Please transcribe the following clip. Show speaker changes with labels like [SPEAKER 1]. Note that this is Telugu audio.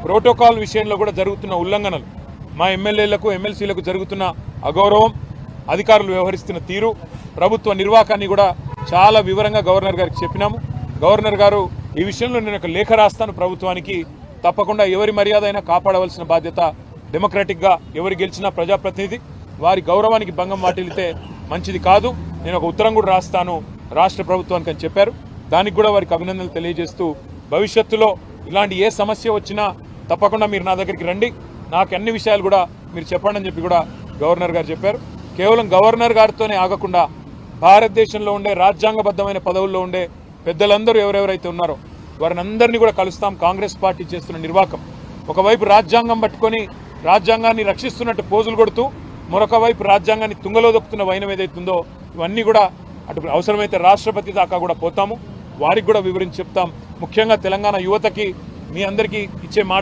[SPEAKER 1] ప్రోటోకాల్ విషయంలో కూడా జరుగుతున్న ఉల్లంఘనలు, మా ఎమ్మెల్యేలకు ఎమ్మెల్సీలకు జరుగుతున్న అగౌరవం, అధికారులు వ్యవహరిస్తున్న తీరు, ప్రభుత్వ నిర్వాహకాన్ని కూడా చాలా వివరంగా గవర్నర్ గారికి చెప్పినాము. గవర్నర్ గారు ఈ విషయంలో నేను ఒక లేఖ రాస్తాను ప్రభుత్వానికి, తప్పకుండా ఎవరి మర్యాద అయినా కాపాడవలసిన బాధ్యత డెమోక్రాటిక్గా ఎవరు గెలిచినా ప్రజాప్రతినిధి, వారి గౌరవానికి భంగం వాటిల్లితే మంచిది కాదు, నేను ఒక ఉత్తరం కూడా రాస్తాను రాష్ట్ర ప్రభుత్వానికి అని చెప్పారు. దానికి కూడా వారికి అభినందనలు తెలియజేస్తూ భవిష్యత్తులో ఇలాంటి ఏ సమస్య వచ్చినా తప్పకుండా మీరు నా దగ్గరికి రండి, నాకు అన్ని విషయాలు కూడా మీరు చెప్పండి అని చెప్పి కూడా గవర్నర్ గారు చెప్పారు. కేవలం గవర్నర్ గారితోనే ఆగకుండా భారతదేశంలో ఉండే రాజ్యాంగబద్ధమైన పదవుల్లో ఉండే పెద్దలందరూ ఎవరెవరైతే ఉన్నారో వారిని అందరినీ కూడా కలుస్తాం. కాంగ్రెస్ పార్టీ చేస్తున్న నిర్వాకం, ఒకవైపు రాజ్యాంగం పట్టుకొని రాజ్యాంగాన్ని రక్షిస్తున్నట్టు పోజులు కొడుతూ మరొక వైపు రాజ్యాంగాన్ని తుంగలో దొక్కుతున్న వైనం ఏదైతుందో ఇవన్నీ కూడా అటు అవసరమైతే రాష్ట్రపతి దాకా కూడా పోతాము, వారికి కూడా వివరించి చెప్తాం. ముఖ్యంగా తెలంగాణ యువతకి మీ అందరికీ ఇచ్చే మాట